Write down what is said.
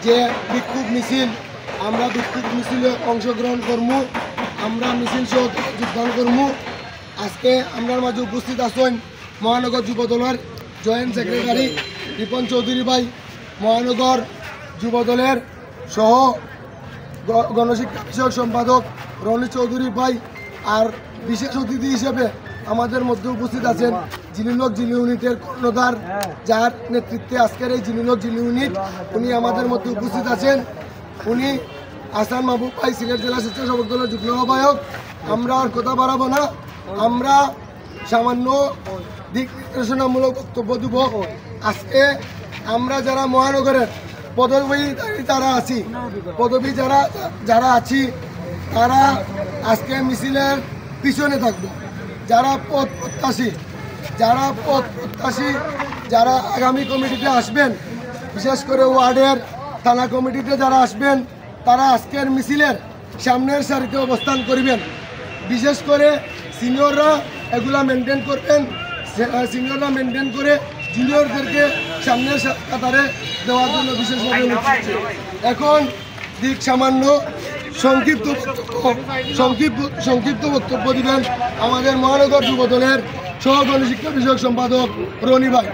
যে বিক্ষোভ মিছিল, আমরা বিক্ষোভ মিছিলে অংশগ্রহণ করবো, আমরা মিছিল সহ যোগদান করবো। আজকে আমার মাঝে উপস্থিত আছেন মহানগর যুবদলের জয়েন্ট সেক্রেটারি রিপন চৌধুরী ভাই, মহানগর যুবদলের সহ গণশিক্ষা বিষয়ক সম্পাদক রনি চৌধুরী ভাই, আর বিশেষ অতিথি হিসেবে আমাদের মধ্যে উপস্থিত আছেন জিলিলক জিলি ইউনিটের কর্ণধার, যার নেতৃত্বে আজকের এই জিলিলক জিলি ইউনিট, উনি আমাদের মধ্যে উপস্থিত আছেন। উনি আসান মাহবুব ভাই, সিলেট জেলা স্বেচ্ছাসেবক দলের যুগ্ম আহ্বায়ক। আমরা আর কথা বাড়াবো না, আমরা সামান্য দিক নির্দেশনামূলক বক্তব্য দেব। আজকে আমরা যারা মহানগরের পদবী যারা আছি, যারা আছি তারা আজকে মিছিলের পিছনে থাকবো। যারা পদ প্রত্যাশী যারা আগামী কমিটিতে আসবেন, বিশেষ করে ওয়ার্ডের থানা কমিটিতে যারা আসবেন, তারা আজকের মিছিলের সামনের সারিতে অবস্থান করবেন। বিশেষ করে সিনিয়ররা এগুলা মেনটেন করবেন, সিনিয়ররা মেনটেন করে জুনিয়রদেরকে সামনের কাতারে দেওয়ার জন্য বিশেষভাবে এখন দিক সামান্য সংক্ষিপ্ত বক্তব্য দিবেন আমাদের মহানগর যুবদলের সহ গণশিক্ষা বিষয়ক সম্পাদক রনি ভাই।